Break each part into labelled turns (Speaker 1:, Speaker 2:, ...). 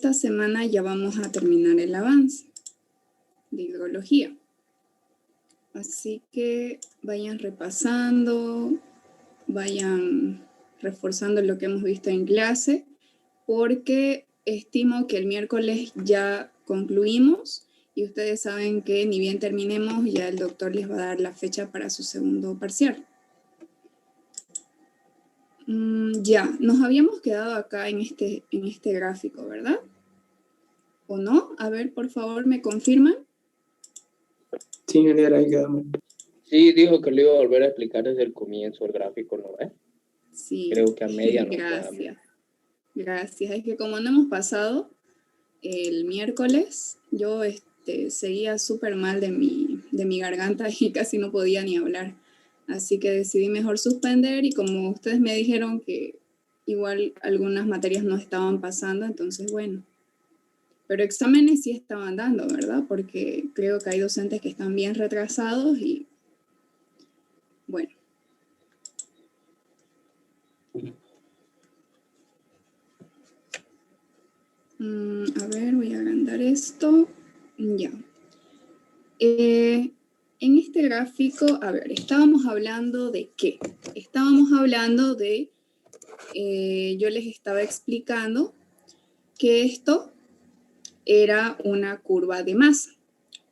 Speaker 1: esta semana ya vamos a terminar el avance de hidrología. Así que vayan repasando, vayan reforzando lo que hemos visto en clase, porque estimo que el miércoles ya concluimos y ustedes saben que ni bien terminemos, ya el doctor les va a dar la fecha para su segundo parcial. Ya, nos habíamos quedado acá en este gráfico, ¿verdad? ¿O no? A ver, por favor, ¿me confirman?
Speaker 2: Sí, ingeniera, ahí quedamos.
Speaker 3: Sí, dijo que lo iba a volver a explicar desde el comienzo el gráfico, ¿no?
Speaker 1: Sí.
Speaker 3: Creo que a media no.
Speaker 1: Gracias. Gracias. Es que como no hemos pasado el miércoles, yo seguía súper mal de mi garganta y casi no podía ni hablar. Así que decidí mejor suspender y como ustedes me dijeron que igual algunas materias no estaban pasando, entonces bueno. Pero exámenes sí estaban dando, ¿verdad? Porque creo que hay docentes que están bien retrasados y bueno. A ver, voy a agrandar esto. Ya. En este gráfico, a ver, estábamos hablando de qué. Estábamos hablando de, yo les estaba explicando que esto era una curva de masa,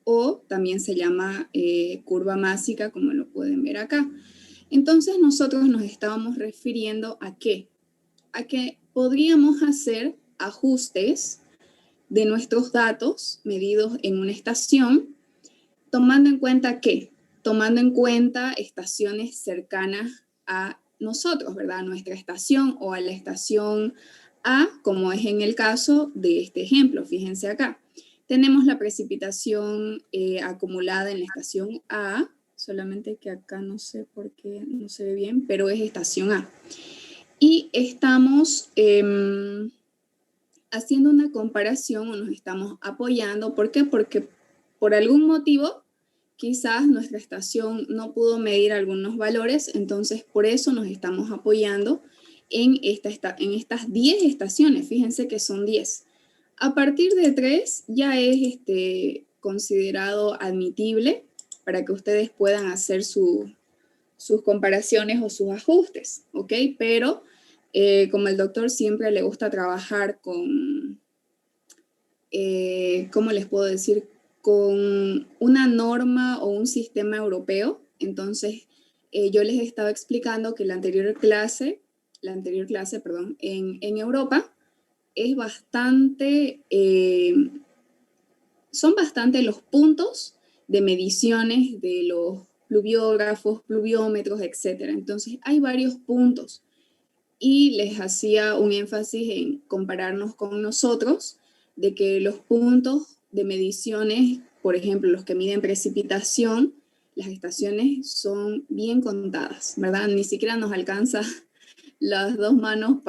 Speaker 1: o también se llama curva másica, como lo pueden ver acá. Entonces nosotros nos estábamos refiriendo a qué? A que podríamos hacer ajustes de nuestros datos medidos en una estación, tomando en cuenta ¿qué? Tomando en cuenta estaciones cercanas a nosotros, ¿verdad? A nuestra estación o a la estación A, como es en el caso de este ejemplo. Fíjense acá. Tenemos la precipitación acumulada en la estación A, solamente que acá no sé por qué no se ve bien, pero es estación A. Y estamos haciendo una comparación o nos estamos apoyando. ¿Por qué? Porque por algún motivo quizás nuestra estación no pudo medir algunos valores, entonces por eso nos estamos apoyando en estas 10 estaciones. Fíjense que son 10. A partir de 3 ya es considerado admitible para que ustedes puedan hacer sus comparaciones o sus ajustes, ¿ok? Pero como el doctor siempre le gusta trabajar con, ¿cómo les puedo decir? Con una norma o un sistema europeo. Entonces, yo les estaba explicando que la anterior clase, perdón, en Europa es bastante, son bastante los puntos de mediciones de los pluviógrafos, pluviómetros, etc. Entonces, hay varios puntos. Y les hacía un énfasis en compararnos con nosotros, de que los puntos de mediciones, por ejemplo, los que miden precipitación, las estaciones son bien contadas, ¿verdad? Ni siquiera nos alcanza las dos manos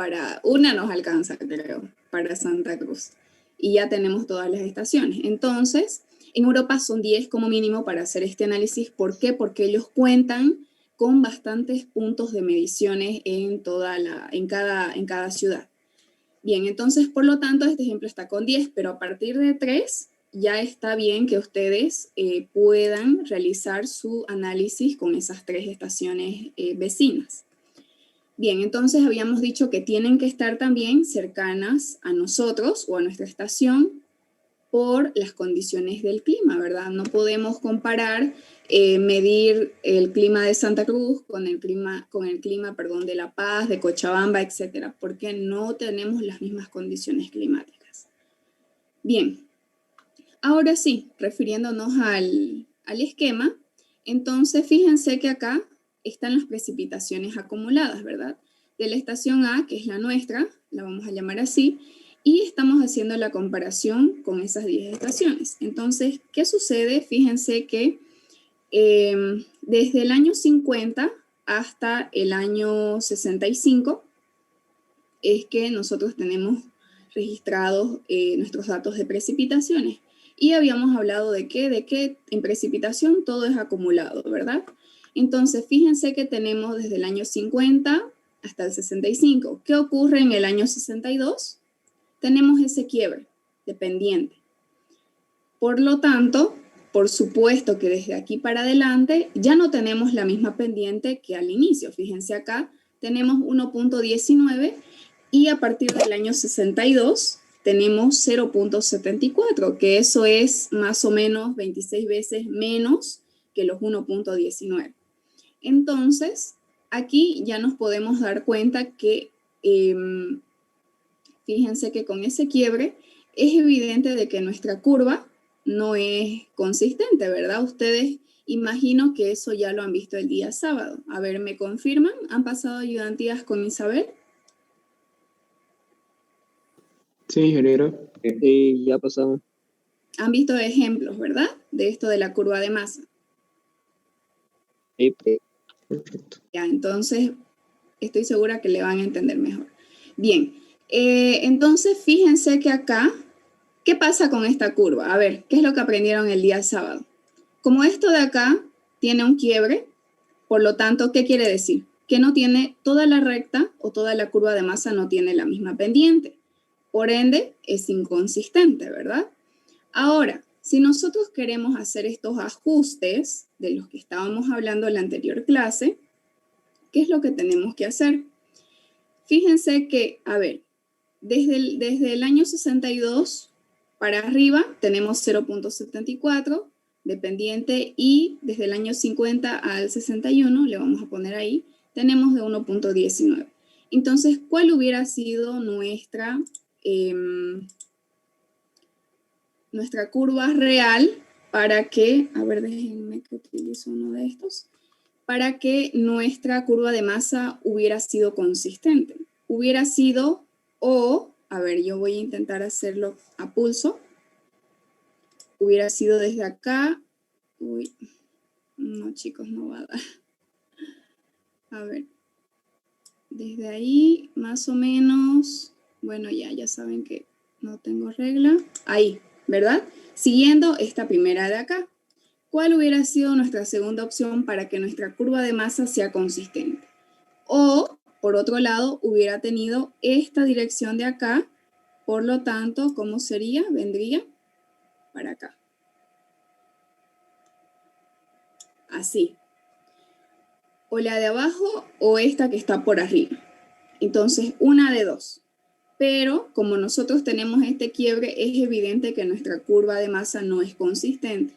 Speaker 1: una nos alcanza, creo, para Santa Cruz. Y ya tenemos todas las estaciones. Entonces, en Europa son 10 como mínimo para hacer este análisis. ¿Por qué? Porque ellos cuentan con bastantes puntos de mediciones en cada ciudad. Bien, entonces, por lo tanto, este ejemplo está con 10, pero a partir de 3 ya está bien que ustedes puedan realizar su análisis con esas 3 estaciones vecinas. Bien, entonces habíamos dicho que tienen que estar también cercanas a nosotros o a nuestra estación por las condiciones del clima, ¿verdad? No podemos comparar, medir el clima de Santa Cruz con el clima, de La Paz, de Cochabamba, etcétera, porque no tenemos las mismas condiciones climáticas. Bien, ahora sí, refiriéndonos al esquema, entonces fíjense que acá están las precipitaciones acumuladas, ¿verdad? De la estación A, que es la nuestra, la vamos a llamar así, y estamos haciendo la comparación con esas 10 estaciones. Entonces, ¿qué sucede? Fíjense que desde el año 50 hasta el año 65 es que nosotros tenemos registrados nuestros datos de precipitaciones. Y habíamos hablado de que en precipitación todo es acumulado, ¿verdad? Entonces, fíjense que tenemos desde el año 50 hasta el 65. ¿Qué ocurre en el año 62? Tenemos ese quiebre. de pendiente. Por lo tanto, por supuesto que desde aquí para adelante ya no tenemos la misma pendiente que al inicio. Fíjense acá, tenemos 1.19 y a partir del año 62 tenemos 0.74, que eso es más o menos 26 veces menos que los 1.19. Entonces, aquí ya nos podemos dar cuenta que, fíjense que con ese quiebre es evidente de que nuestra curva no es consistente, ¿verdad? Ustedes imagino que eso ya lo han visto el día sábado. A ver, ¿me confirman? ¿Han pasado ayudantías con Isabel?
Speaker 2: Sí, ingeniera.
Speaker 4: Ya pasamos.
Speaker 1: Han visto ejemplos, ¿verdad? De esto de la curva de masa.
Speaker 4: Sí.
Speaker 2: Perfecto.
Speaker 1: Ya, entonces estoy segura que le van a entender mejor. Bien, entonces fíjense que acá, ¿qué pasa con esta curva? A ver, ¿qué es lo que aprendieron el día sábado? Como esto de acá tiene un quiebre, por lo tanto, ¿qué quiere decir? Que no tiene toda la recta o toda la curva de masa no tiene la misma pendiente. Por ende, es inconsistente, ¿verdad? Ahora, si nosotros queremos hacer estos ajustes de los que estábamos hablando en la anterior clase, ¿qué es lo que tenemos que hacer? Fíjense que, a ver, desde el año 62 para arriba tenemos 0.74 de pendiente y desde el año 50 al 61, le vamos a poner ahí, tenemos de 1.19. Entonces, ¿cuál hubiera sido nuestra curva real para que, a ver, déjenme que utilizo uno de estos, para que nuestra curva de masa hubiera sido consistente? Hubiera sido, o, a ver, yo voy a intentar hacerlo a pulso, hubiera sido desde acá, uy, no chicos, no va a dar. A ver, desde ahí, más o menos, bueno, ya saben que no tengo regla, ahí, ¿verdad? Siguiendo esta primera de acá. ¿Cuál hubiera sido nuestra segunda opción para que nuestra curva de masa sea consistente? O, por otro lado, hubiera tenido esta dirección de acá, por lo tanto, ¿cómo sería? Vendría para acá. Así. O la de abajo o esta que está por arriba. Entonces, una de dos. Pero como nosotros tenemos este quiebre, es evidente que nuestra curva de masa no es consistente.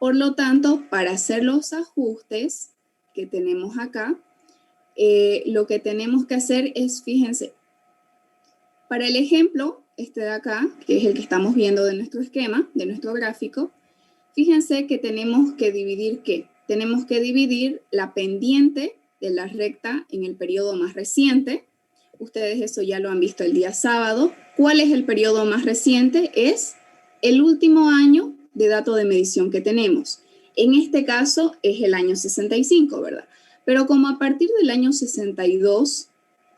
Speaker 1: Por lo tanto, para hacer los ajustes que tenemos acá, lo que tenemos que hacer es, fíjense, para el ejemplo, este de acá, que es el que estamos viendo de nuestro esquema, de nuestro gráfico, fíjense que tenemos que dividir ¿qué? Tenemos que dividir la pendiente de la recta en el periodo más reciente. Ustedes eso ya lo han visto el día sábado. ¿Cuál es el periodo más reciente? Es el último año de dato de medición que tenemos. En este caso es el año 65, ¿verdad? Pero como a partir del año 62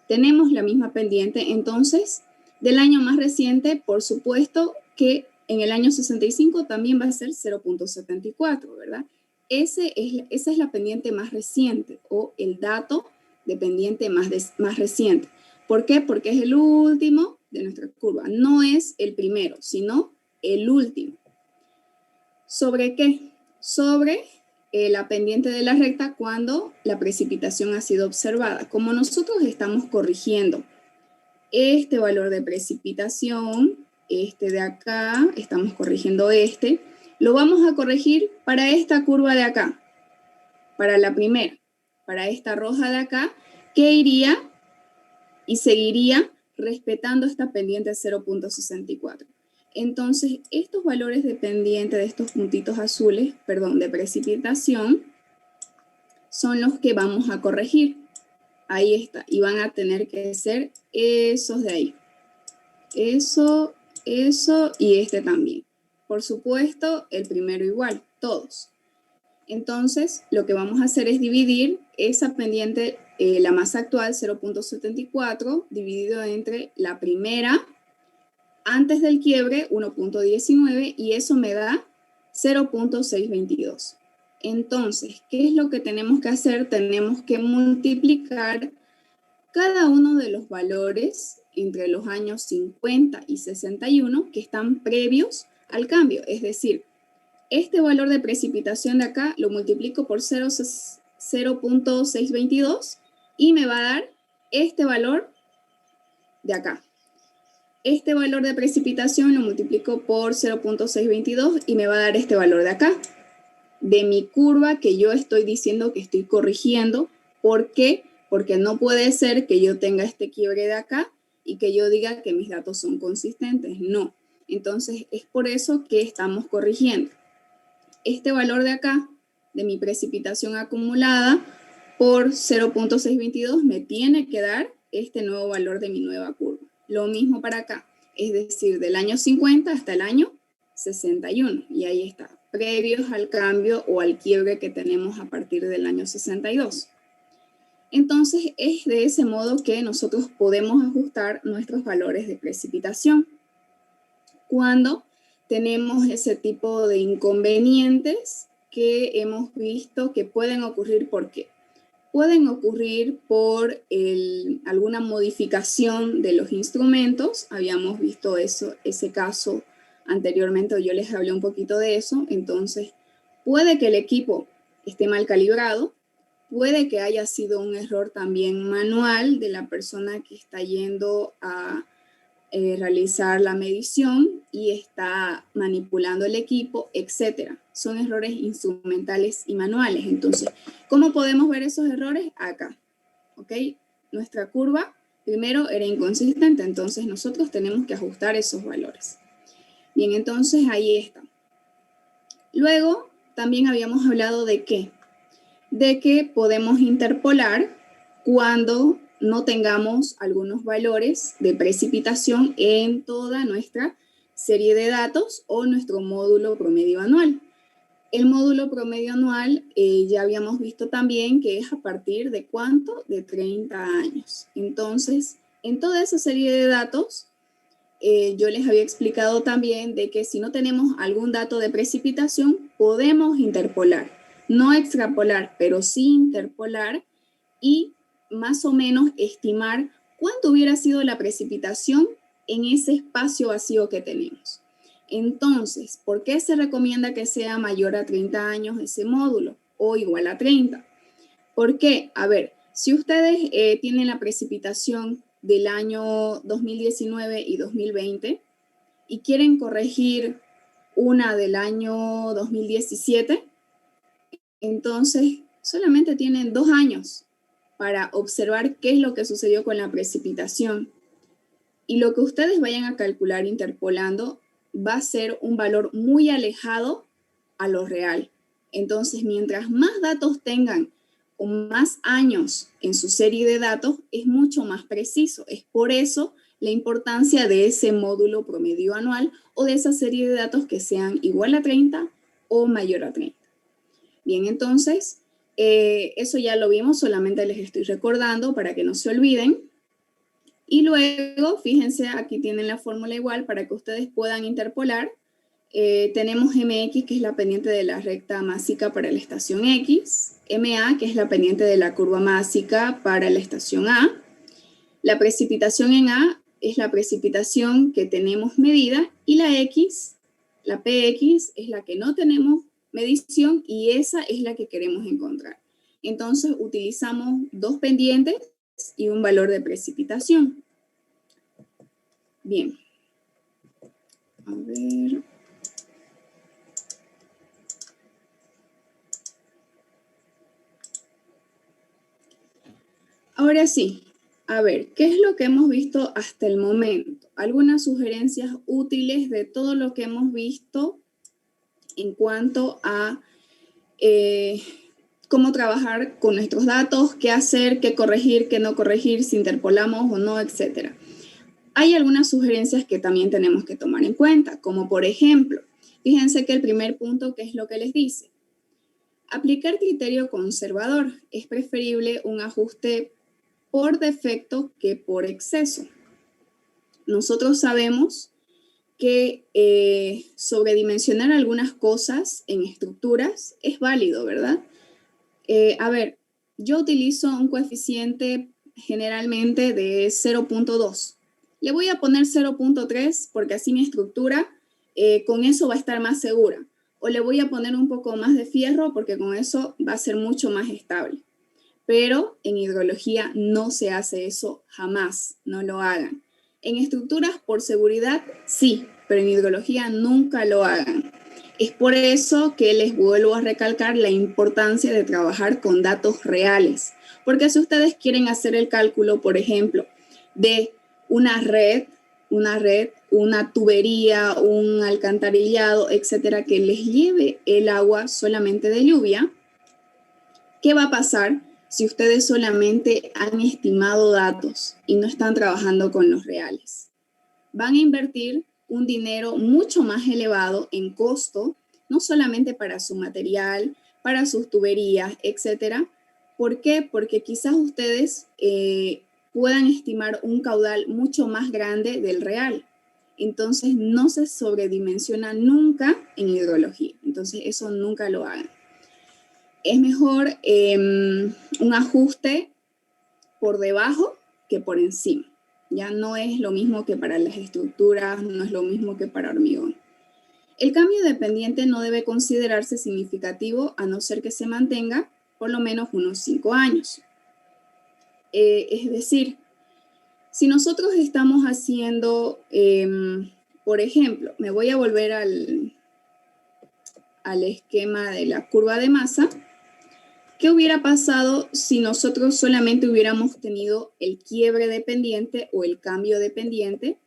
Speaker 1: tenemos la misma pendiente, entonces del año más reciente, por supuesto que en el año 65 también va a ser 0.74, ¿verdad? Esa es la pendiente más reciente o el dato de pendiente más reciente. ¿Por qué? Porque es el último de nuestra curva. No es el primero, sino el último. ¿Sobre qué? Sobre la pendiente de la recta cuando la precipitación ha sido observada. Como nosotros estamos corrigiendo este valor de precipitación, este de acá, estamos corrigiendo este, lo vamos a corregir para esta curva de acá, para la primera, para esta roja de acá, que iría y seguiría respetando esta pendiente 0.64. Entonces, estos valores de pendiente de estos puntitos azules, perdón, de precipitación, son los que vamos a corregir. Ahí está, y van a tener que ser esos de ahí. Eso y este también. Por supuesto, el primero igual, todos. Entonces, lo que vamos a hacer es dividir esa pendiente, la masa actual, 0.74, dividido entre la primera, antes del quiebre, 1.19, y eso me da 0.622. Entonces, ¿qué es lo que tenemos que hacer? Tenemos que multiplicar cada uno de los valores entre los años 50 y 61 que están previos al cambio. Es decir, este valor de precipitación de acá lo multiplico por 0.622 y me va a dar este valor de acá. Este valor de precipitación lo multiplico por 0.622 y me va a dar este valor de acá, de mi curva que yo estoy diciendo que estoy corrigiendo. ¿Por qué? Porque no puede ser que yo tenga este quiebre de acá y que yo diga que mis datos son consistentes. No. Entonces, es por eso que estamos corrigiendo. Este valor de acá, de mi precipitación acumulada, por 0.622 me tiene que dar este nuevo valor de mi nueva curva. Lo mismo para acá, es decir, del año 50 hasta el año 61. Y ahí está, previos al cambio o al quiebre que tenemos a partir del año 62. Entonces, es de ese modo que nosotros podemos ajustar nuestros valores de precipitación. Cuando tenemos ese tipo de inconvenientes que hemos visto que pueden ocurrir, ¿por qué? Pueden ocurrir por alguna modificación de los instrumentos. Habíamos visto ese caso anteriormente, yo les hablé un poquito de eso. Entonces, puede que el equipo esté mal calibrado, puede que haya sido un error también manual de la persona que está yendo a realizar la medición y está manipulando el equipo, etcétera. Son errores instrumentales y manuales. Entonces, ¿cómo podemos ver esos errores? Acá, ¿ok? Nuestra curva primero era inconsistente, entonces nosotros tenemos que ajustar esos valores. Bien, entonces ahí está. Luego, también habíamos hablado de ¿qué? De que podemos interpolar cuando no tengamos algunos valores de precipitación en toda nuestra serie de datos o nuestro módulo promedio anual. El módulo promedio anual ya habíamos visto también que es a partir de ¿cuánto? De 30 años. Entonces, en toda esa serie de datos, yo les había explicado también de que si no tenemos algún dato de precipitación, podemos interpolar. No extrapolar, pero sí interpolar y más o menos estimar cuánto hubiera sido la precipitación en ese espacio vacío que tenemos. Entonces, ¿por qué se recomienda que sea mayor a 30 años ese módulo o igual a 30? Porque, a ver, si ustedes tienen la precipitación del año 2019 y 2020 y quieren corregir una del año 2017, entonces solamente tienen 2 años para observar qué es lo que sucedió con la precipitación. Y lo que ustedes vayan a calcular interpolando va a ser un valor muy alejado a lo real. Entonces, mientras más datos tengan o más años en su serie de datos, es mucho más preciso. Es por eso la importancia de ese módulo promedio anual o de esa serie de datos que sean igual a 30 o mayor a 30. Bien, entonces, eso ya lo vimos, solamente les estoy recordando para que no se olviden. Y luego, fíjense, aquí tienen la fórmula igual para que ustedes puedan interpolar. Tenemos MX, que es la pendiente de la recta másica para la estación X, MA, que es la pendiente de la curva másica para la estación A. La precipitación en A es la precipitación que tenemos medida y la X, la PX, es la que no tenemos medición y esa es la que queremos encontrar. Entonces utilizamos 2 pendientes y un valor de precipitación. Bien. A ver. Ahora sí, a ver, ¿qué es lo que hemos visto hasta el momento? Algunas sugerencias útiles de todo lo que hemos visto en cuanto a cómo trabajar con nuestros datos, qué hacer, qué corregir, qué no corregir, si interpolamos o no, etc. Hay algunas sugerencias que también tenemos que tomar en cuenta, como por ejemplo, fíjense que el primer punto, ¿qué es lo que les dice? Aplicar criterio conservador. Es preferible un ajuste por defecto que por exceso. Nosotros sabemos que sobredimensionar algunas cosas en estructuras es válido, ¿verdad? A ver, yo utilizo un coeficiente generalmente de 0.2. Le voy a poner 0.3 porque así mi estructura con eso va a estar más segura. O le voy a poner un poco más de fierro porque con eso va a ser mucho más estable. Pero en hidrología no se hace eso jamás, no lo hagan. En estructuras por seguridad sí, pero en hidrología nunca lo hagan. Es por eso que les vuelvo a recalcar la importancia de trabajar con datos reales. Porque si ustedes quieren hacer el cálculo, por ejemplo, de una red, una tubería, un alcantarillado, etcétera, que les lleve el agua solamente de lluvia, ¿qué va a pasar si ustedes solamente han estimado datos y no están trabajando con los reales? Van a invertir un dinero mucho más elevado en costo, no solamente para su material, para sus tuberías, etcétera. ¿Por qué? Porque quizás ustedes puedan estimar un caudal mucho más grande del real. Entonces, no se sobredimensiona nunca en hidrología. Entonces, eso nunca lo hagan. Es mejor un ajuste por debajo que por encima. Ya no es lo mismo que para las estructuras, no es lo mismo que para hormigón. El cambio de pendiente no debe considerarse significativo a no ser que se mantenga por lo menos unos 5 años. Es decir, si nosotros estamos haciendo, por ejemplo, me voy a volver al esquema de la curva de masa. ¿Qué hubiera pasado si nosotros solamente hubiéramos tenido el quiebre de pendiente o el cambio de pendiente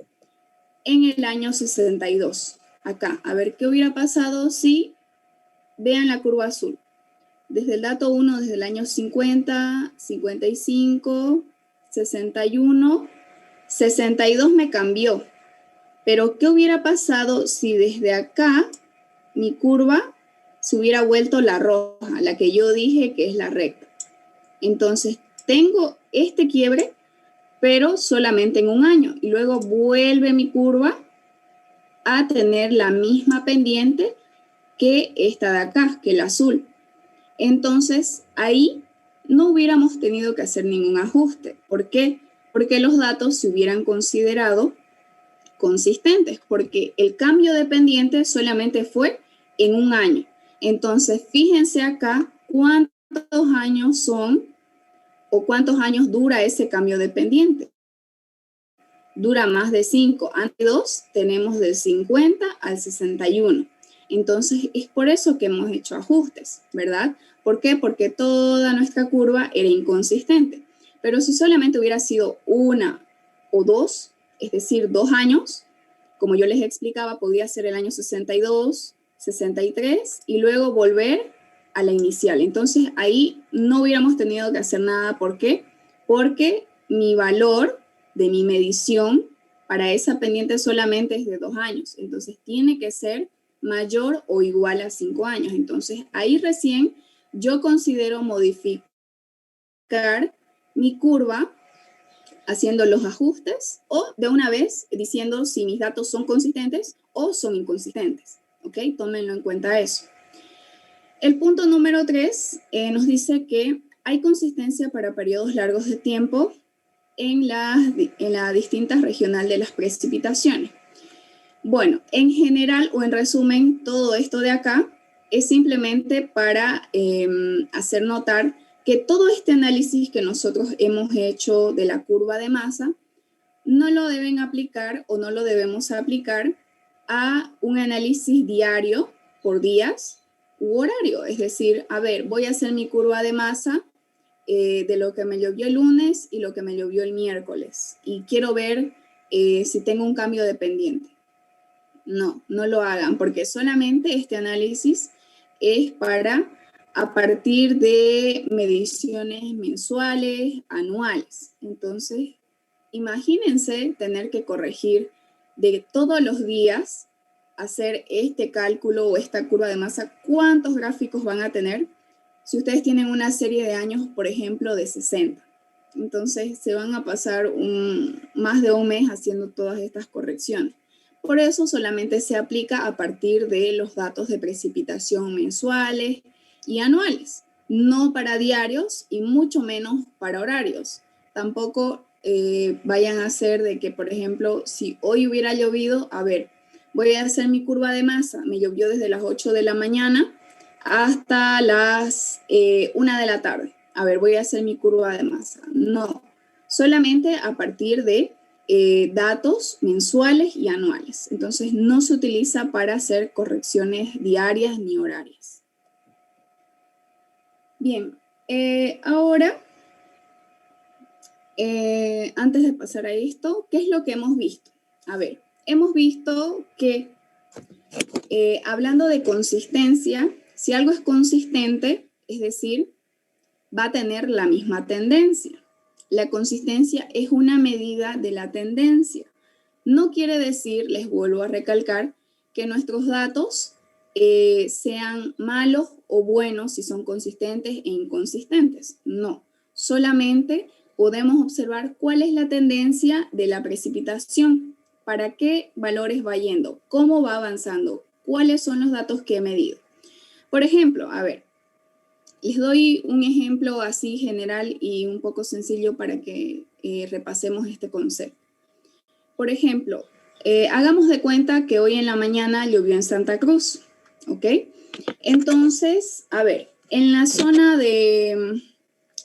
Speaker 1: en el año 62? Acá, a ver, ¿qué hubiera pasado si, vean la curva azul? Desde el dato 1, desde el año 50, 55, 61, 62 me cambió. Pero, ¿qué hubiera pasado si desde acá mi curva se hubiera vuelto la roja, la que yo dije que es la recta? Entonces, tengo este quiebre, pero solamente en un año. Y luego vuelve mi curva a tener la misma pendiente que esta de acá, que el azul. Entonces, ahí no hubiéramos tenido que hacer ningún ajuste. ¿Por qué? Porque los datos se hubieran considerado consistentes, porque el cambio de pendiente solamente fue en un año. Entonces, fíjense acá cuántos años son o cuántos años dura ese cambio de pendiente. Dura más de 5. Antes de 2 tenemos del 50 al 61. Entonces, es por eso que hemos hecho ajustes, ¿verdad? ¿Por qué? Porque toda nuestra curva era inconsistente. Pero si solamente hubiera sido 1 o 2, es decir, 2 años, como yo les explicaba, podría ser el año 62, 63 y luego volver a la inicial. Entonces, ahí no hubiéramos tenido que hacer nada. ¿Por qué? Porque mi valor de mi medición para esa pendiente solamente es de 2 años. Entonces, tiene que ser mayor o igual a 5 años. Entonces, ahí recién yo considero modificar mi curva haciendo los ajustes o de una vez diciendo si mis datos son consistentes o son inconsistentes. ¿Ok? Tómenlo en cuenta eso. El punto número 3 nos dice que hay consistencia para periodos largos de tiempo en la distinta regional de las precipitaciones. Bueno, en general o en resumen, todo esto de acá es simplemente para hacer notar que todo este análisis que nosotros hemos hecho de la curva de masa no lo deben aplicar o no lo debemos aplicar a un análisis diario por días u horario. Es decir, a ver, voy a hacer mi curva de masa de lo que me llovió el lunes y lo que me llovió el miércoles. Y quiero ver si tengo un cambio de pendiente. No, no lo hagan, porque solamente este análisis es para a partir de mediciones mensuales, anuales. Entonces, imagínense tener que corregir de todos los días, hacer este cálculo o esta curva de masa. ¿Cuántos gráficos van a tener? Si ustedes tienen una serie de años, por ejemplo, de 60. Entonces, se van a pasar más de un mes haciendo todas estas correcciones. Por eso solamente se aplica a partir de los datos de precipitación mensuales y anuales, no para diarios y mucho menos para horarios. tampoco vayan a hacer de que, por ejemplo, si hoy hubiera llovido, a ver, voy a hacer mi curva de masa, me llovió desde las 8 de la mañana hasta las 1 de la tarde. A ver, voy a hacer mi curva de masa. No, solamente a partir de datos mensuales y anuales. Entonces, no se utiliza para hacer correcciones diarias ni horarias. Bien, ahora, antes de pasar a esto, ¿qué es lo que hemos visto? A ver, hemos visto que hablando de consistencia, si algo es consistente, es decir, va a tener la misma tendencia. La consistencia es una medida de la tendencia. No quiere decir, les vuelvo a recalcar, que nuestros datos sean malos o buenos si son consistentes e inconsistentes. No, solamente podemos observar cuál es la tendencia de la precipitación, para qué valores va yendo, cómo va avanzando, cuáles son los datos que he medido. Por ejemplo, a ver, les doy un ejemplo así general y un poco sencillo para que repasemos este concepto. Por ejemplo, hagamos de cuenta que hoy en la mañana llovió en Santa Cruz, ¿ok? Entonces, a ver, en la zona de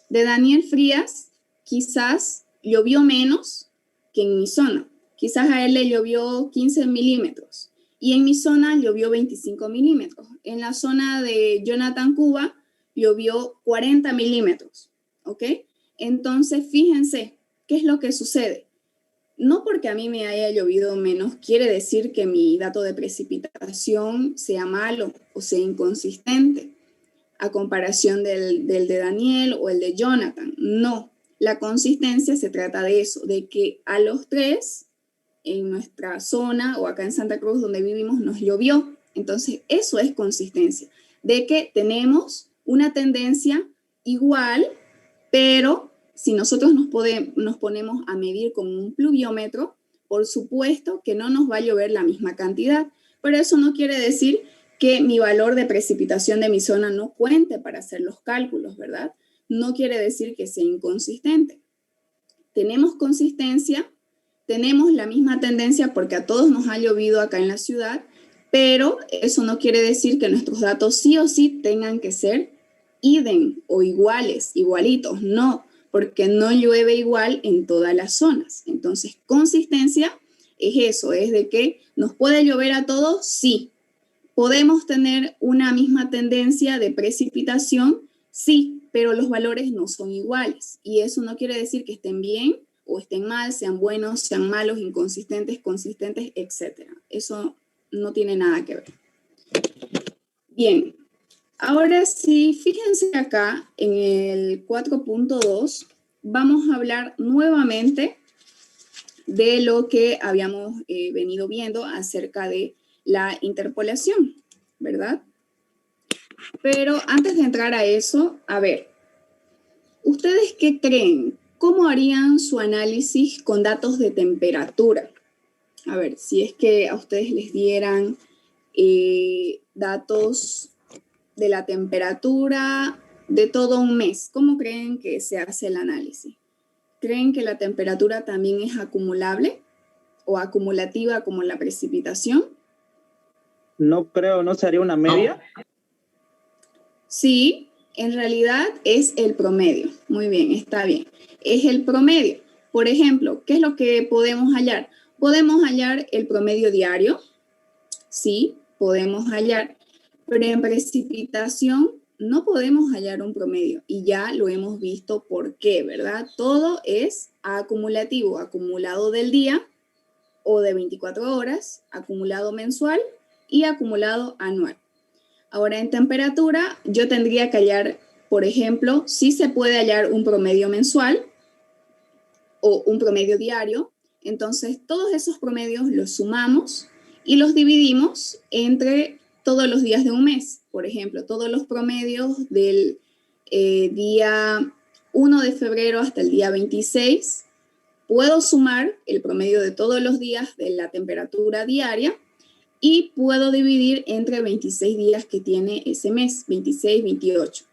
Speaker 1: Daniel Frías, quizás llovió menos que en mi zona. Quizás a él le llovió 15 milímetros y en mi zona llovió 25 milímetros. En la zona de Jonathan Cuba llovió 40 milímetros, ¿ok? Entonces, fíjense, ¿qué es lo que sucede? No porque a mí me haya llovido menos quiere decir que mi dato de precipitación sea malo o sea inconsistente a comparación del de Daniel o el de Jonathan. No, la consistencia se trata de eso, de que a los tres en nuestra zona o acá en Santa Cruz donde vivimos nos llovió. Entonces, eso es consistencia, de que tenemos una tendencia igual, pero si nosotros nos ponemos a medir con un pluviómetro, por supuesto que no nos va a llover la misma cantidad, pero eso no quiere decir que mi valor de precipitación de mi zona no cuente para hacer los cálculos, ¿verdad? No quiere decir que sea inconsistente. Tenemos consistencia, tenemos la misma tendencia porque a todos nos ha llovido acá en la ciudad, pero eso no quiere decir que nuestros datos sí o sí tengan que ser idem o iguales, igualitos, no, porque no llueve igual en todas las zonas. Entonces, consistencia es eso, es de que nos puede llover a todos, sí. ¿Podemos tener una misma tendencia de precipitación? Sí, pero los valores no son iguales. Y eso no quiere decir que estén bien o estén mal, sean buenos, sean malos, inconsistentes, consistentes, etc. Eso no tiene nada que ver. Bien, ahora sí, fíjense acá en el 4.2, vamos a hablar nuevamente de lo que habíamos venido viendo acerca de la interpolación, ¿verdad? Pero antes de entrar a eso, a ver, ¿ustedes qué creen? ¿Cómo harían su análisis con datos de temperatura? A ver, si es que a ustedes les dieran datos de la temperatura de todo un mes, ¿cómo creen que se hace el análisis? ¿Creen que la temperatura también es acumulable o acumulativa como la precipitación?
Speaker 5: No creo, ¿no sería una media?
Speaker 1: Sí, en realidad es el promedio. Muy bien, está bien. Es el promedio. Por ejemplo, ¿qué es lo que podemos hallar? Podemos hallar el promedio diario. Sí, podemos hallar. Pero en precipitación no podemos hallar un promedio. Y ya lo hemos visto por qué, ¿verdad? Todo es acumulativo, acumulado del día o de 24 horas, acumulado mensual y acumulado anual. Ahora, en temperatura, yo tendría que hallar, por ejemplo, si se puede hallar un promedio mensual o un promedio diario. Entonces, todos esos promedios los sumamos y los dividimos entre todos los días de un mes. Por ejemplo, todos los promedios del día 1 de febrero hasta el día 26. Puedo sumar el promedio de todos los días de la temperatura diaria y puedo dividir entre 26 días que tiene ese mes, 26, 28.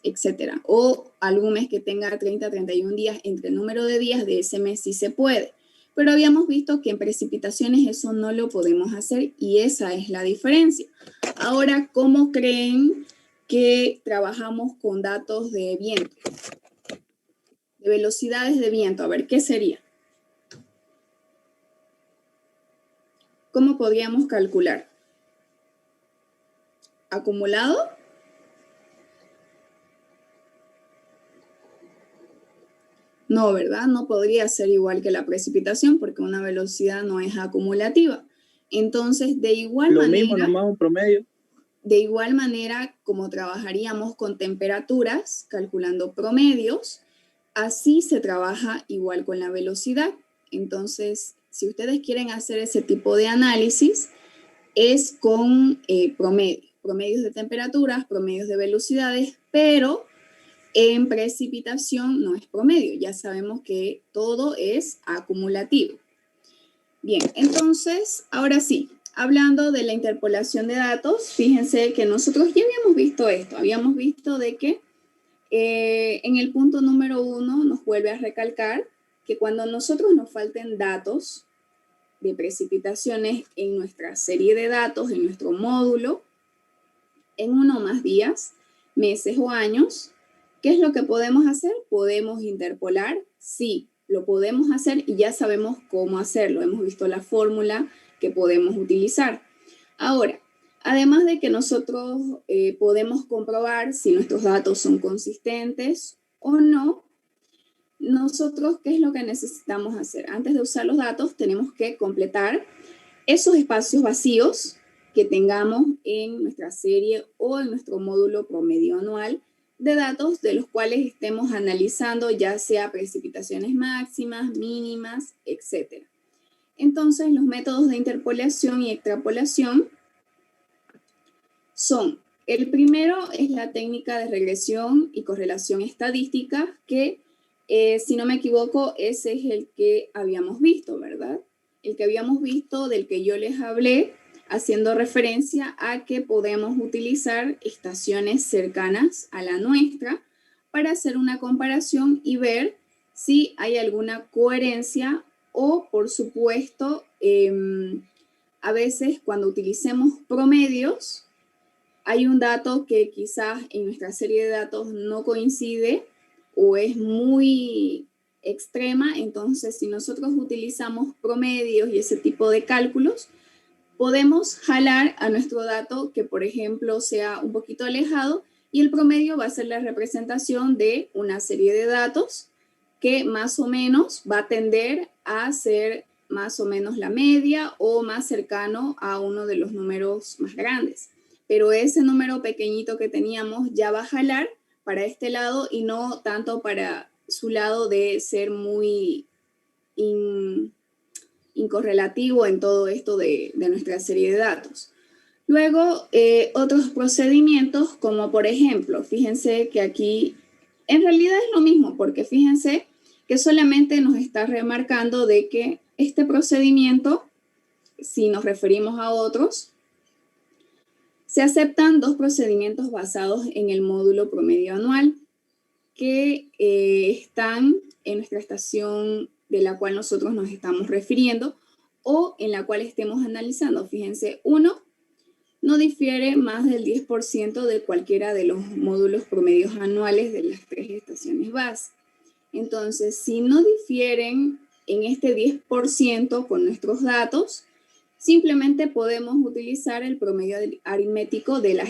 Speaker 1: etcétera. O algún mes que tenga 30, 31 días, entre el número de días de ese mes sí se puede. Pero habíamos visto que en precipitaciones eso no lo podemos hacer y esa es la diferencia. Ahora, ¿cómo creen que trabajamos con datos de viento? De velocidades de viento. A ver, ¿qué sería? ¿Cómo podríamos calcular? ¿Acumulado? No, ¿verdad? No podría ser igual que la precipitación porque una velocidad no es acumulativa. Entonces, de igual
Speaker 5: Lo
Speaker 1: manera...
Speaker 5: mismo, nomás un promedio.
Speaker 1: De igual manera, como trabajaríamos con temperaturas, calculando promedios, así se trabaja igual con la velocidad. Entonces, si ustedes quieren hacer ese tipo de análisis, es con promedios de temperaturas, promedios de velocidades, pero en precipitación no es promedio. Ya sabemos que todo es acumulativo. Bien, entonces, ahora sí. Hablando de la interpolación de datos, fíjense que nosotros ya habíamos visto esto. Habíamos visto de que en el punto número 1 nos vuelve a recalcar que cuando a nosotros nos falten datos de precipitaciones en nuestra serie de datos, en nuestro módulo, en uno o más días, meses o años, ¿qué es lo que podemos hacer? ¿Podemos interpolar? Sí, lo podemos hacer y ya sabemos cómo hacerlo. Hemos visto la fórmula que podemos utilizar. Ahora, además de que nosotros podemos comprobar si nuestros datos son consistentes o no, nosotros, ¿qué es lo que necesitamos hacer? Antes de usar los datos, tenemos que completar esos espacios vacíos que tengamos en nuestra serie o en nuestro módulo promedio anual de datos de los cuales estemos analizando, ya sea precipitaciones máximas, mínimas, etc. Entonces, los métodos de interpolación y extrapolación son, el primero es la técnica de regresión y correlación estadística, que si no me equivoco, ese es el que habíamos visto, ¿verdad? El que habíamos visto, del que yo les hablé, haciendo referencia a que podemos utilizar estaciones cercanas a la nuestra para hacer una comparación y ver si hay alguna coherencia o, por supuesto, a veces cuando utilicemos promedios, hay un dato que quizás en nuestra serie de datos no coincide o es muy extrema. Entonces, si nosotros utilizamos promedios y ese tipo de cálculos, podemos jalar a nuestro dato que, por ejemplo, sea un poquito alejado y el promedio va a ser la representación de una serie de datos que más o menos va a tender a ser más o menos la media o más cercano a uno de los números más grandes. Pero ese número pequeñito que teníamos ya va a jalar para este lado y no tanto para su lado de ser muy incorrelativo en todo esto de nuestra serie de datos. Luego, otros procedimientos como por ejemplo, fíjense que aquí en realidad es lo mismo, porque fíjense que solamente nos está remarcando de que este procedimiento, si nos referimos a otros, se aceptan dos procedimientos basados en el módulo promedio anual que están en nuestra estación de la cual nosotros nos estamos refiriendo o en la cual estemos analizando. Fíjense, uno no difiere más del 10% de cualquiera de los módulos promedios anuales de las tres estaciones base. Entonces, si no difieren en este 10% con nuestros datos, simplemente podemos utilizar el promedio aritmético de las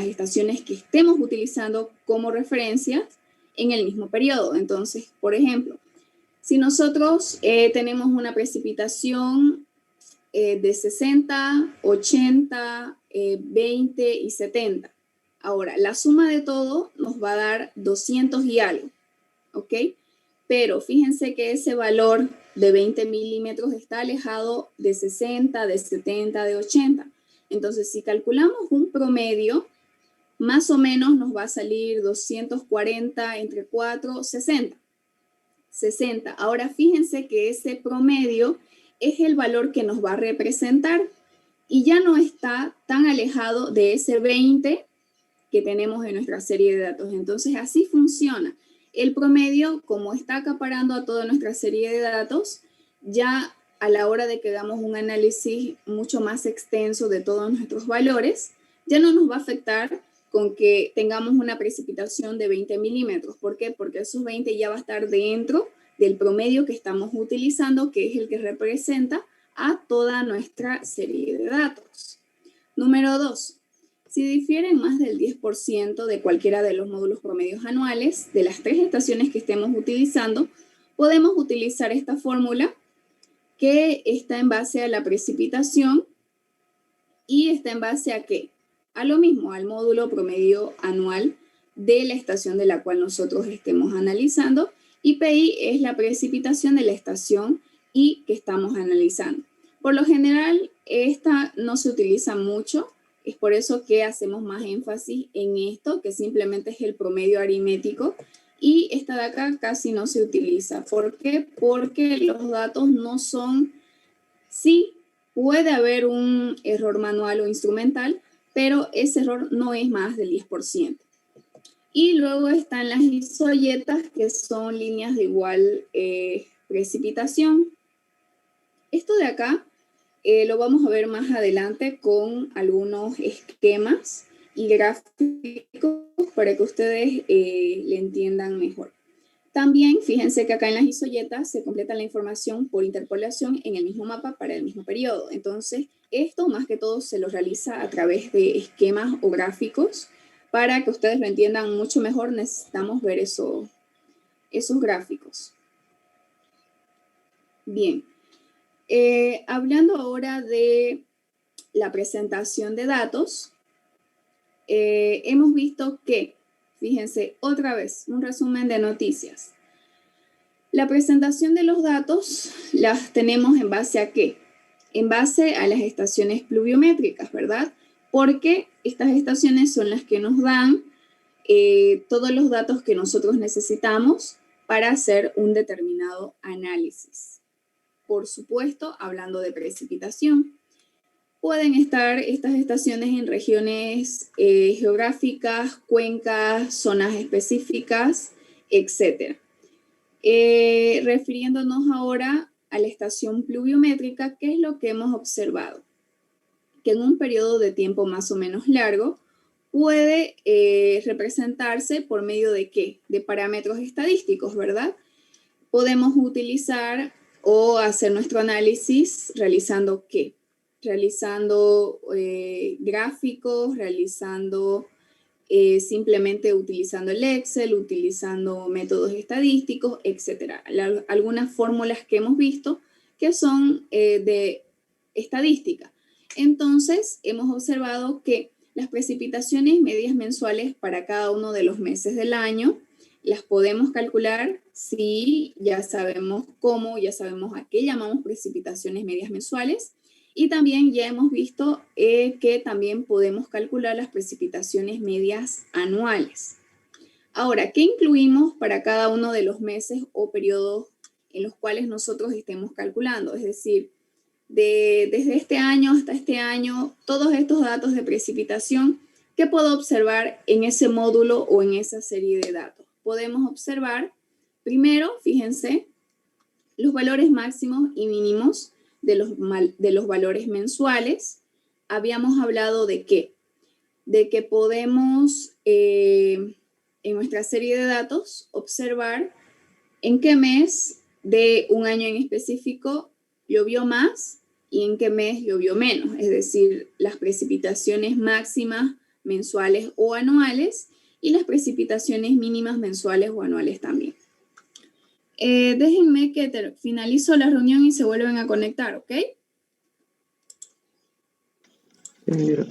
Speaker 1: estaciones que estemos utilizando como referencia en el mismo periodo. Entonces, por ejemplo, si nosotros tenemos una precipitación de 60, 80, 20 y 70. Ahora, la suma de todo nos va a dar 200 y algo, ¿ok? Pero fíjense que ese valor de 20 milímetros está alejado de 60, de 70, de 80. Entonces, si calculamos un promedio, más o menos nos va a salir 240 entre 4, 60. 60. Ahora, fíjense que ese promedio es el valor que nos va a representar y ya no está tan alejado de ese 20 que tenemos en nuestra serie de datos. Entonces, así funciona. El promedio, como está acaparando a toda nuestra serie de datos, ya a la hora de que hagamos un análisis mucho más extenso de todos nuestros valores, ya no nos va a afectar con que tengamos una precipitación de 20 milímetros. ¿Por qué? Porque esos 20 ya va a estar dentro del promedio que estamos utilizando, que es el que representa a toda nuestra serie de datos. Número 2. Si difieren más del 10% de cualquiera de los módulos promedios anuales de las 3 estaciones que estemos utilizando, podemos utilizar esta fórmula que está en base a la precipitación y está en base a ¿qué? A lo mismo, al módulo promedio anual de la estación de la cual nosotros estemos analizando, y PI es la precipitación de la estación y que estamos analizando. Por lo general, esta no se utiliza mucho, es por eso que hacemos más énfasis en esto, que simplemente es el promedio aritmético, y esta de acá casi no se utiliza. ¿Por qué? Porque los datos no son, sí, puede haber un error manual o instrumental, pero ese error no es más del 10%. Y luego están las isoyetas, que son líneas de igual precipitación. Esto de acá lo vamos a ver más adelante con algunos esquemas y gráficos para que ustedes le entiendan mejor. También fíjense que acá en las isoyetas se completa la información por interpolación en el mismo mapa para el mismo periodo. Entonces, esto más que todo se lo realiza a través de esquemas o gráficos. Para que ustedes lo entiendan mucho mejor, necesitamos ver esos gráficos. Bien. Hablando ahora de la presentación de datos, hemos visto que, fíjense, otra vez, un resumen de noticias. La presentación de los datos las tenemos en base a ¿qué? En base a las estaciones pluviométricas, ¿verdad? Porque estas estaciones son las que nos dan todos los datos que nosotros necesitamos para hacer un determinado análisis. Por supuesto, hablando de precipitación. Pueden estar estas estaciones en regiones geográficas, cuencas, zonas específicas, etc. Refiriéndonos ahora a la estación pluviométrica, ¿qué es lo que hemos observado? Que en un periodo de tiempo más o menos largo puede representarse por medio de ¿qué? De parámetros estadísticos, ¿verdad? Podemos utilizar o hacer nuestro análisis realizando ¿qué? Realizando gráficos, realizando simplemente utilizando el Excel, utilizando métodos estadísticos, etc. Algunas fórmulas que hemos visto que son de estadística. Entonces, hemos observado que las precipitaciones medias mensuales para cada uno de los meses del año las podemos calcular si ya sabemos cómo, ya sabemos a qué llamamos precipitaciones medias mensuales. Y también ya hemos visto que también podemos calcular las precipitaciones medias anuales. Ahora, ¿qué incluimos para cada uno de los meses o periodos en los cuales nosotros estemos calculando? Es decir, desde este año hasta este año, todos estos datos de precipitación, ¿qué puedo observar en ese módulo o en esa serie de datos? Podemos observar, primero, fíjense, los valores máximos y mínimos de los valores mensuales. Habíamos hablado de qué? De que podemos, en nuestra serie de datos, observar en qué mes de un año en específico llovió más y en qué mes llovió menos. Es decir, las precipitaciones máximas mensuales o anuales y las precipitaciones mínimas mensuales o anuales también. Déjenme que finalizo la reunión y se vuelven a conectar, ¿ok?
Speaker 2: Mira.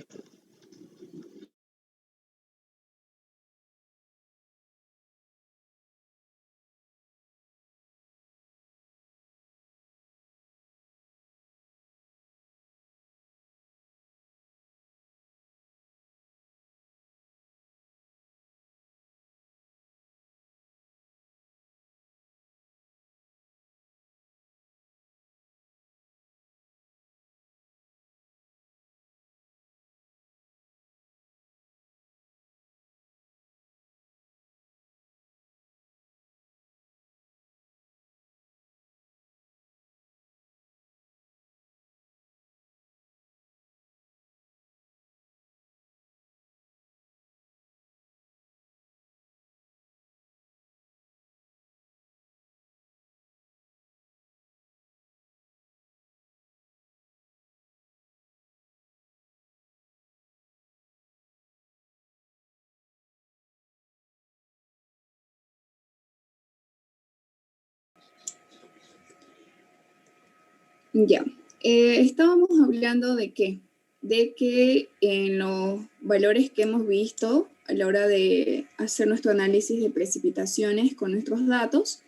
Speaker 1: Ya, estábamos hablando de qué, de que en los valores que hemos visto a la hora de hacer nuestro análisis de precipitaciones con nuestros datos,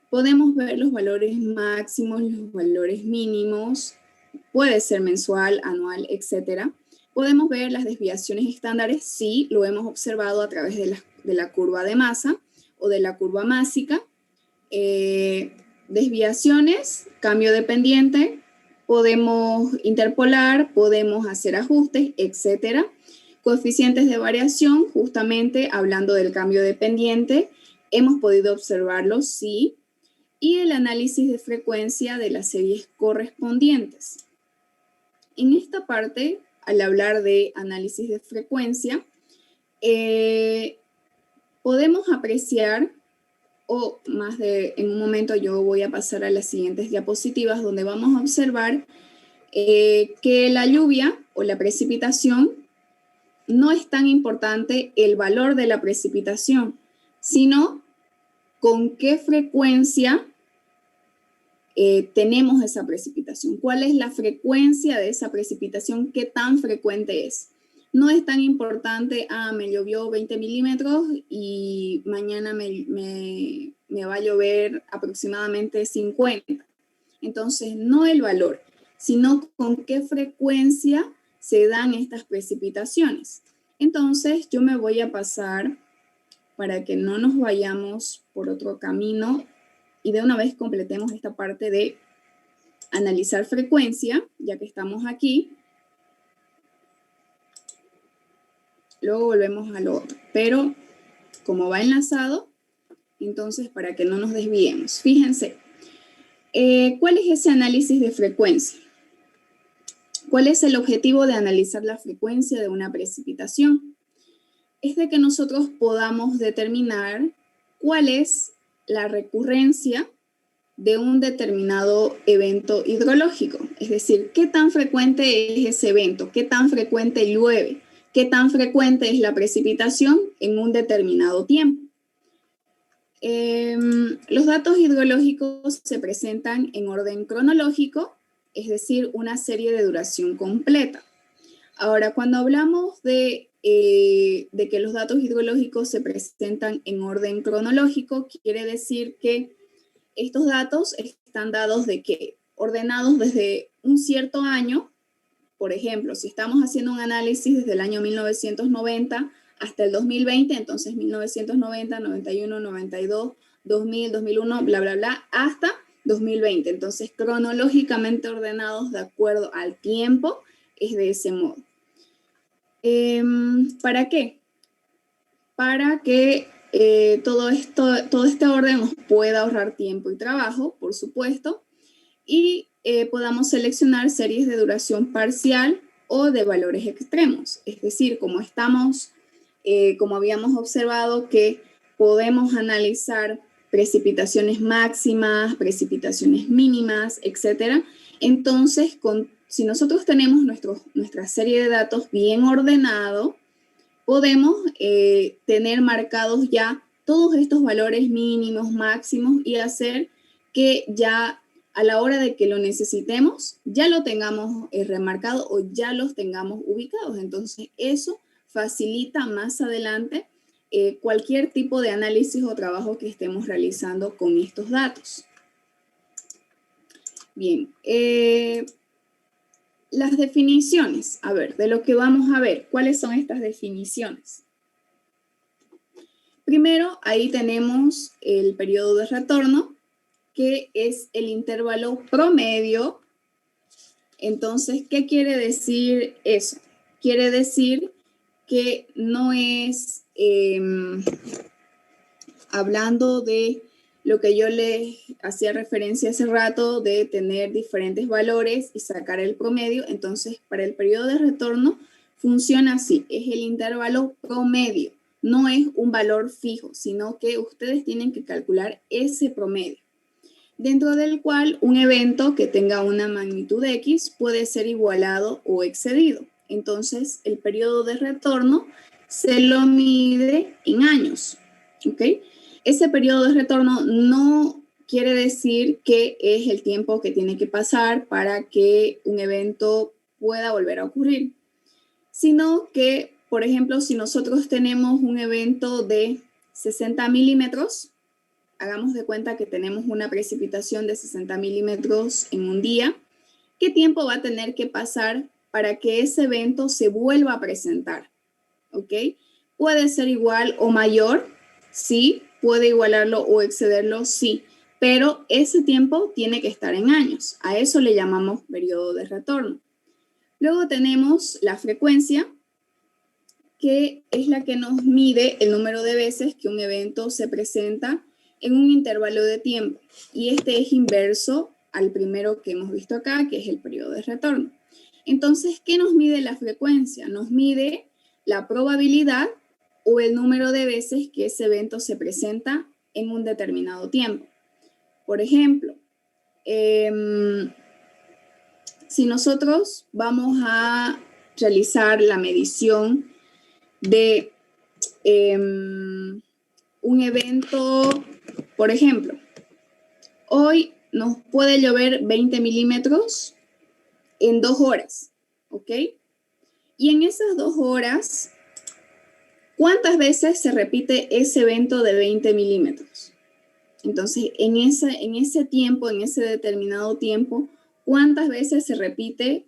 Speaker 1: podemos ver los valores máximos, los valores mínimos, puede ser mensual, anual, etcétera. Podemos ver las desviaciones estándares, sí, lo hemos observado a través de la curva de masa o de la curva másica. Desviaciones, cambio de pendiente, podemos interpolar, podemos hacer ajustes, etcétera. Coeficientes de variación, justamente hablando del cambio de pendiente, hemos podido observarlos, sí. Y el análisis de frecuencia de las series correspondientes. En esta parte, al hablar de análisis de frecuencia, podemos apreciar, en un momento yo voy a pasar a las siguientes diapositivas donde vamos a observar que la lluvia o la precipitación no es tan importante el valor de la precipitación, sino con qué frecuencia tenemos esa precipitación. ¿Cuál es la frecuencia de esa precipitación? ¿Qué tan frecuente es? No es tan importante, me llovió 20 milímetros y mañana me va a llover aproximadamente 50. Entonces, no el valor, sino con qué frecuencia se dan estas precipitaciones. Entonces, yo me voy a pasar para que no nos vayamos por otro camino y de una vez completemos esta parte de analizar frecuencia, ya que estamos aquí. Luego volvemos al otro, pero como va enlazado, entonces para que no nos desviemos. Fíjense, ¿cuál es ese análisis de frecuencia? ¿Cuál es el objetivo de analizar la frecuencia de una precipitación? Es de que nosotros podamos determinar cuál es la recurrencia de un determinado evento hidrológico. Es decir, ¿qué tan frecuente es ese evento? ¿Qué tan frecuente llueve? ¿Qué tan frecuente es la precipitación en un determinado tiempo? Los datos hidrológicos se presentan en orden cronológico, es decir, una serie de duración completa. Ahora, cuando hablamos de que los datos hidrológicos se presentan en orden cronológico, quiere decir que estos datos están dados de que ordenados desde un cierto año. Por ejemplo, si estamos haciendo un análisis desde el año 1990 hasta el 2020, entonces 1990, 91, 92, 2000, 2001, bla, bla, bla, hasta 2020. Entonces, cronológicamente ordenados de acuerdo al tiempo, es de ese modo. ¿Para qué? Para que todo este orden nos pueda ahorrar tiempo y trabajo, por supuesto, y podamos seleccionar series de duración parcial o de valores extremos. Es decir, como habíamos observado que podemos analizar precipitaciones máximas, precipitaciones mínimas, etc. Entonces, si nosotros tenemos nuestra serie de datos bien ordenado, podemos tener marcados ya todos estos valores mínimos, máximos y hacer que ya a la hora de que lo necesitemos, ya lo tengamos remarcado o ya los tengamos ubicados. Entonces, eso facilita más adelante cualquier tipo de análisis o trabajo que estemos realizando con estos datos. Bien, las definiciones. A ver, de lo que vamos a ver, ¿cuáles son estas definiciones? Primero, ahí tenemos el periodo de retorno, que es el intervalo promedio. Entonces, ¿qué quiere decir eso? Quiere decir que no es, hablando de lo que yo les hacía referencia hace rato, de tener diferentes valores y sacar el promedio. Entonces, para el periodo de retorno funciona así, es el intervalo promedio. No es un valor fijo, sino que ustedes tienen que calcular ese promedio, dentro del cual un evento que tenga una magnitud X puede ser igualado o excedido. Entonces, el periodo de retorno se lo mide en años, ¿ok? Ese periodo de retorno no quiere decir que es el tiempo que tiene que pasar para que un evento pueda volver a ocurrir, sino que, por ejemplo, si nosotros tenemos un evento de 60 milímetros, hagamos de cuenta que tenemos una precipitación de 60 milímetros en un día, ¿qué tiempo va a tener que pasar para que ese evento se vuelva a presentar? ¿Ok? ¿Puede ser igual o mayor? Sí. ¿Puede igualarlo o excederlo? Sí. Pero ese tiempo tiene que estar en años. A eso le llamamos periodo de retorno. Luego tenemos la frecuencia, que es la que nos mide el número de veces que un evento se presenta en un intervalo de tiempo. Y este es inverso al primero que hemos visto acá, que es el periodo de retorno. Entonces, ¿qué nos mide la frecuencia? Nos mide la probabilidad o el número de veces que ese evento se presenta en un determinado tiempo. Por ejemplo, si nosotros vamos a realizar la medición de un evento, por ejemplo, hoy nos puede llover 20 milímetros en 2 horas, ¿ok? Y en esas 2 horas, ¿cuántas veces se repite ese evento de 20 milímetros? Entonces, en ese tiempo, en ese determinado tiempo, ¿cuántas veces se repite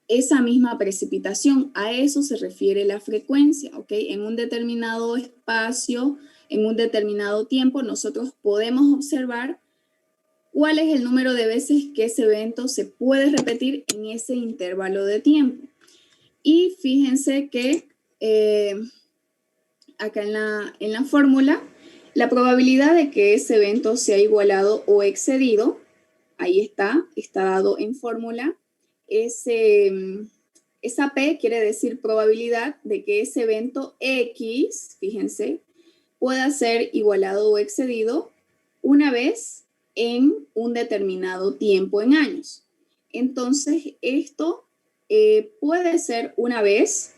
Speaker 1: esa misma precipitación? A eso se refiere la frecuencia, ¿ok? En un determinado espacio, en un determinado tiempo, nosotros podemos observar cuál es el número de veces que ese evento se puede repetir en ese intervalo de tiempo. Y fíjense que acá en la fórmula, la probabilidad de que ese evento sea igualado o excedido, ahí está dado en fórmula. Esa P quiere decir probabilidad de que ese evento X, fíjense, pueda ser igualado o excedido una vez en un determinado tiempo en años. Entonces, esto puede ser una vez,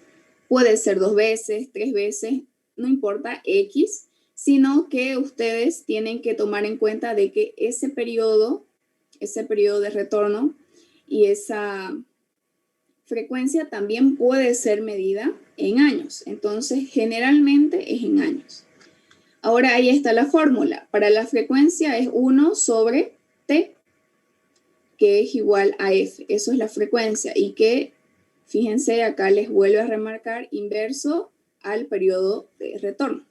Speaker 1: puede ser 2 veces, 3 veces, no importa, X, sino que ustedes tienen que tomar en cuenta de que ese periodo de retorno y esa frecuencia también puede ser medida en años. Entonces, generalmente es en años. Ahora ahí está la fórmula. Para la frecuencia es 1 sobre T, que es igual a F. Eso es la frecuencia. Y que, fíjense, acá les vuelvo a remarcar, inverso al periodo de retorno.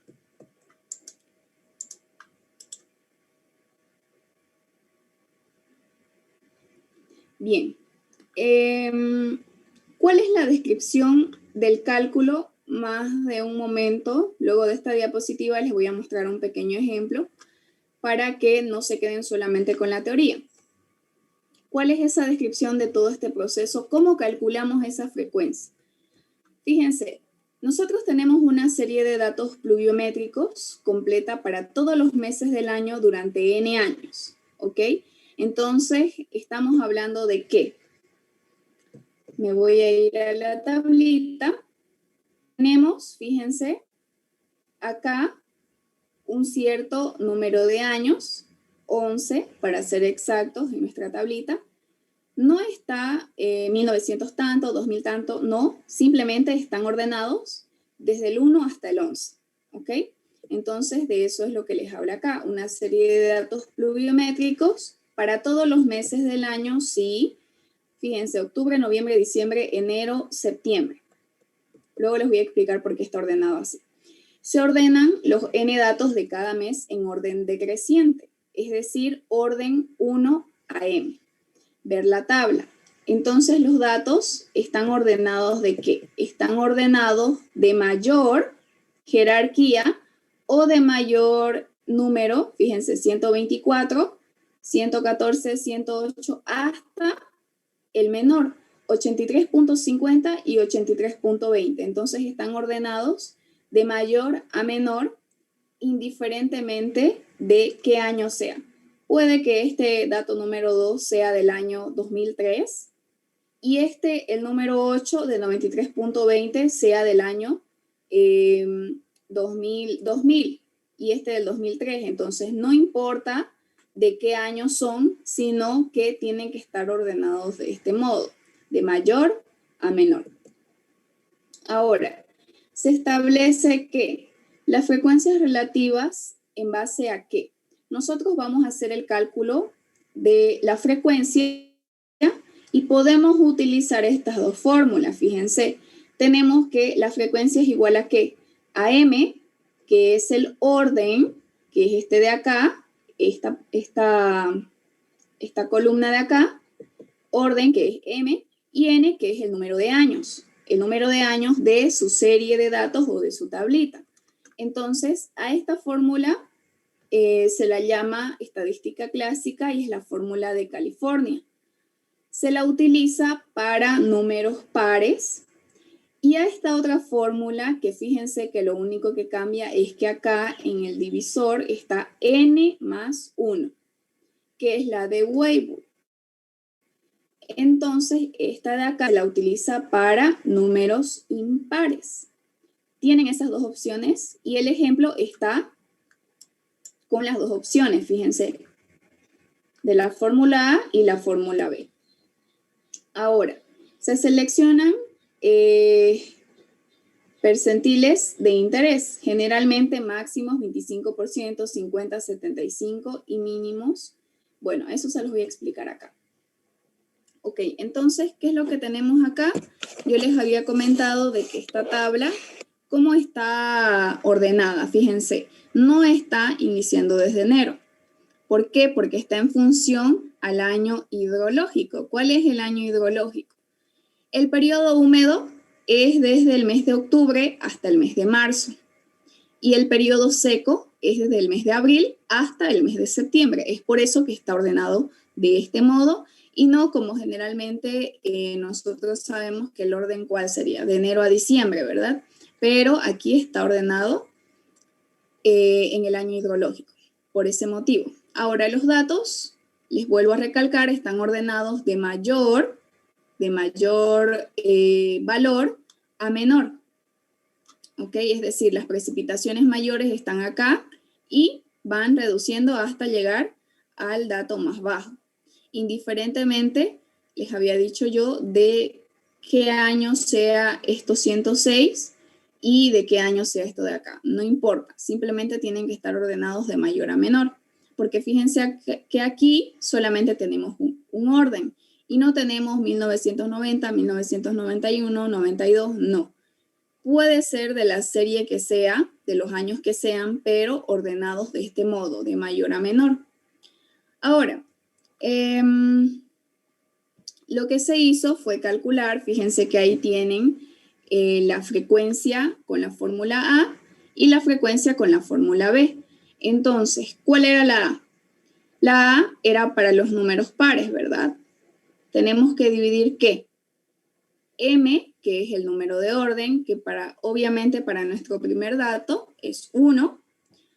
Speaker 1: Bien. ¿Cuál es la descripción del cálculo? Más de un momento, luego de esta diapositiva les voy a mostrar un pequeño ejemplo para que no se queden solamente con la teoría. ¿Cuál es esa descripción de todo este proceso? ¿Cómo calculamos esa frecuencia? Fíjense, nosotros tenemos una serie de datos pluviométricos completa para todos los meses del año durante N años, ¿ok? Entonces, estamos hablando de ¿qué? Me voy a ir a la tablita. Tenemos, fíjense, acá un cierto número de años, 11 para ser exactos en nuestra tablita. No está 1900 tanto, 2000 tanto, no, simplemente están ordenados desde el 1 hasta el 11, ¿ok? Entonces, de eso es lo que les habla acá, una serie de datos pluviométricos para todos los meses del año, sí. Fíjense, octubre, noviembre, diciembre, enero, septiembre. Luego les voy a explicar por qué está ordenado así. Se ordenan los N datos de cada mes en orden decreciente, es decir, orden 1 a M. Ver la tabla. Entonces, los datos están ordenados ¿de qué? Están ordenados de mayor jerarquía o de mayor número, fíjense, 124, 114, 108, hasta el menor, 83.50 y 83.20. Entonces están ordenados de mayor a menor, indiferentemente de qué año sea. Puede que este dato número 2 sea del año 2003 y el número 8 de 93.20 sea del año 2000 y del 2003. Entonces no importa de qué año son, sino que tienen que estar ordenados de este modo, de mayor a menor. Ahora, se establece que las frecuencias relativas, ¿en base a qué? Nosotros vamos a hacer el cálculo de la frecuencia y podemos utilizar estas dos fórmulas. Fíjense, tenemos que la frecuencia es igual a ¿qué? A m, que es el orden, que es este de acá, esta columna de acá, orden, que es m, y n, que es el número de años de su serie de datos o de su tablita. Entonces, a esta fórmula se la llama estadística clásica y es la fórmula de California. Se la utiliza para números pares. Y a esta otra fórmula, que fíjense que lo único que cambia es que acá en el divisor está n más 1, que es la de Weibull. Entonces, esta de acá se la utiliza para números impares. Tienen esas dos opciones y el ejemplo está con las dos opciones, fíjense, de la fórmula A y la fórmula B. Ahora, se seleccionan percentiles de interés, generalmente máximos 25%, 50%, 75% y mínimos. Bueno, eso se los voy a explicar acá. Ok, entonces, ¿qué es lo que tenemos acá? Yo les había comentado de que esta tabla, ¿cómo está ordenada? Fíjense, no está iniciando desde enero. ¿Por qué? Porque está en función al año hidrológico. ¿Cuál es el año hidrológico? El periodo húmedo es desde el mes de octubre hasta el mes de marzo. Y el periodo seco es desde el mes de abril hasta el mes de septiembre. Es por eso que está ordenado de este modo y no como generalmente nosotros sabemos que el orden ¿cuál sería? De enero a diciembre, ¿verdad? Pero aquí está ordenado en el año hidrológico, por ese motivo. Ahora los datos, les vuelvo a recalcar, están ordenados de mayor valor a menor. ¿Ok? Es decir, las precipitaciones mayores están acá y van reduciendo hasta llegar al dato más bajo. Indiferentemente, les había dicho yo de qué año sea esto 106 y de qué año sea esto de acá. No importa, simplemente tienen que estar ordenados de mayor a menor. Porque fíjense que aquí solamente tenemos un orden y no tenemos 1990, 1991, 92, no. Puede ser de la serie que sea, de los años que sean, pero ordenados de este modo, de mayor a menor. Ahora, lo que se hizo fue calcular, fíjense que ahí tienen la frecuencia con la fórmula A y la frecuencia con la fórmula B. Entonces, ¿cuál era la A? La A era para los números pares, ¿verdad? Tenemos que dividir ¿qué? M, que es el número de orden, que obviamente para nuestro primer dato es 1,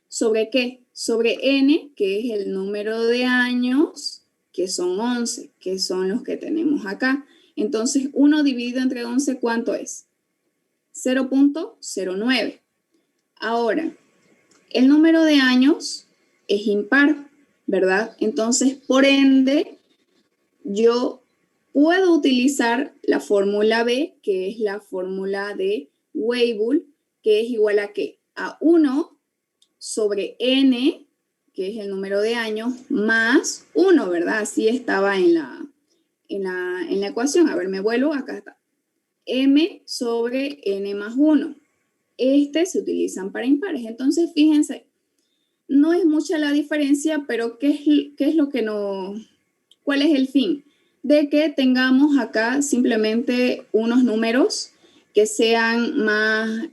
Speaker 1: ¿sobre qué? Sobre N, que es el número de años, que son 11, que son los que tenemos acá. Entonces, 1 dividido entre 11, ¿cuánto es? 0.09. Ahora, el número de años es impar, ¿verdad? Entonces, por ende, yo puedo utilizar la fórmula B, que es la fórmula de Weibull, que es igual a ¿qué? A 1 sobre N, que es el número de años, más 1, ¿verdad? Así estaba en la ecuación. A ver, me vuelvo, acá está. M sobre N más 1. Se utilizan para impares. Entonces, fíjense, no es mucha la diferencia, pero ¿qué es lo que no? ¿Cuál es el fin? De que tengamos acá simplemente unos números que sean más,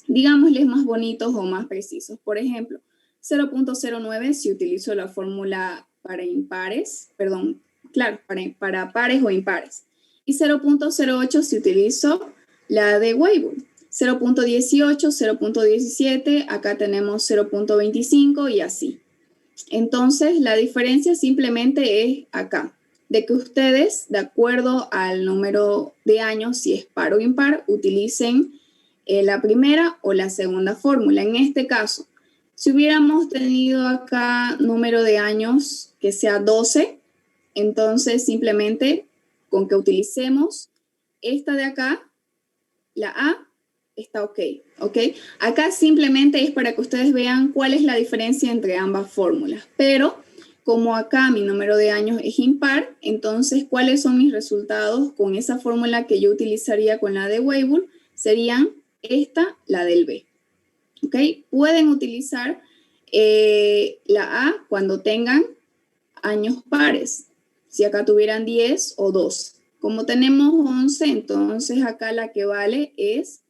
Speaker 1: digámosles, más bonitos o más precisos. Por ejemplo, 0.09 si utilizo la fórmula para impares, perdón, claro, para pares o impares. Y 0.08 si utilizo la de Weibull. 0.18, 0.17, acá tenemos 0.25 y así. Entonces, la diferencia simplemente es acá, de que ustedes, de acuerdo al número de años, si es par o impar, utilicen la primera o la segunda fórmula. En este caso, Si hubiéramos tenido acá número de años que sea 12, entonces simplemente con que utilicemos esta de acá, la A, está ok, ¿ok? Acá simplemente es para que ustedes vean cuál es la diferencia entre ambas fórmulas, pero como acá mi número de años es impar, entonces, ¿cuáles son mis resultados con esa fórmula que yo utilizaría con la de Weibull? Serían esta, la del B, ¿ok? Pueden utilizar la A cuando tengan años pares, si acá tuvieran 10 o 2. Como tenemos 11, entonces acá la que vale es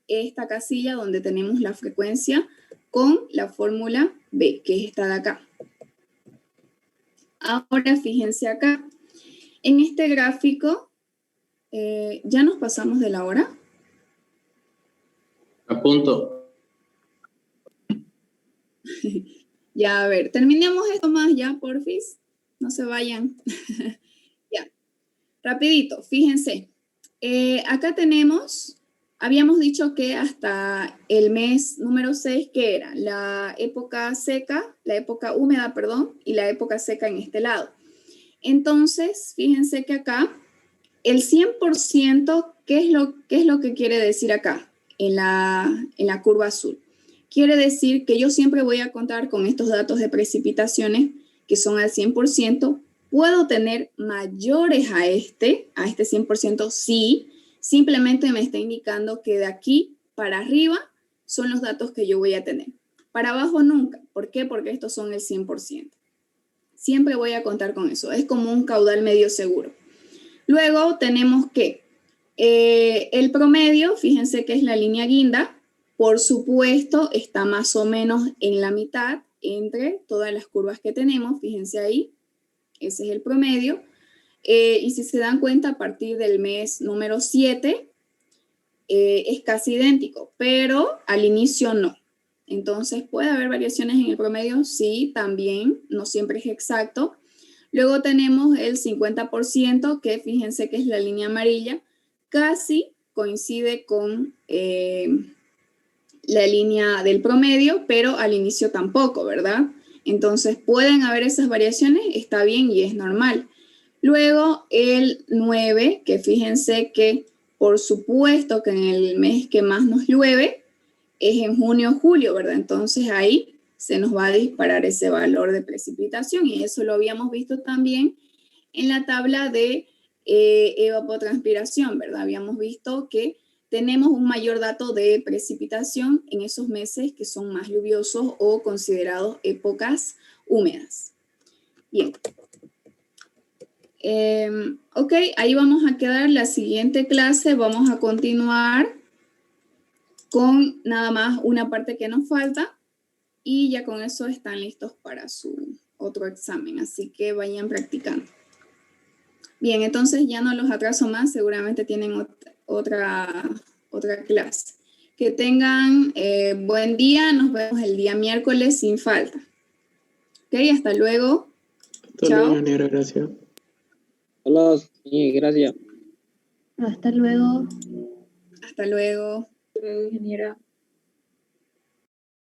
Speaker 1: esta casilla donde tenemos la frecuencia con la fórmula B, que es esta de acá. Ahora fíjense acá, en este gráfico, ¿ya nos pasamos de la hora?
Speaker 6: A punto.
Speaker 1: Ya, a ver, terminemos esto más ya, porfis. No se vayan. Ya, rapidito, fíjense. Acá tenemos, habíamos dicho que hasta el mes número 6, ¿qué era? La época seca, la época húmeda, perdón, y la época seca en este lado. Entonces, fíjense que acá, el 100%, ¿qué es lo que quiere decir acá en la curva azul? Quiere decir que yo siempre voy a contar con estos datos de precipitaciones que son al 100%. Puedo tener mayores a este 100%, sí. Simplemente me está indicando que de aquí para arriba son los datos que yo voy a tener. Para abajo nunca. ¿Por qué? Porque estos son el 100%. Siempre voy a contar con eso. Es como un caudal medio seguro. Luego tenemos que el promedio, fíjense que es la línea guinda. Por supuesto, está más o menos en la mitad entre todas las curvas que tenemos. Fíjense ahí, ese es el promedio. Y si se dan cuenta, a partir del mes número 7 es casi idéntico, pero al inicio no. Entonces, ¿puede haber variaciones en el promedio? Sí, también, no siempre es exacto. Luego tenemos el 50%, que fíjense que es la línea amarilla, casi coincide con la línea del promedio, pero al inicio tampoco, ¿verdad? Entonces, pueden haber esas variaciones, está bien y es normal. Luego, el 9, que fíjense que por supuesto que en el mes que más nos llueve es en junio o julio, ¿verdad? Entonces, ahí se nos va a disparar ese valor de precipitación y eso lo habíamos visto también en la tabla de evapotranspiración, ¿verdad? Habíamos visto que tenemos un mayor dato de precipitación en esos meses que son más lluviosos o considerados épocas húmedas. Bien. Ok, ahí vamos a quedar. La siguiente clase vamos a continuar con nada más una parte que nos falta y ya con eso están listos para su otro examen, así que vayan practicando. Bien, entonces ya no los atraso más, seguramente tienen otra clase. Que tengan buen día, nos vemos el día miércoles sin falta. Ok, hasta luego.
Speaker 2: Hasta
Speaker 1: Chao.
Speaker 2: luego, ingeniera, gracias.
Speaker 4: Hola, sí, gracias.
Speaker 7: Hasta luego.
Speaker 1: Hasta luego.
Speaker 7: Ingeniera.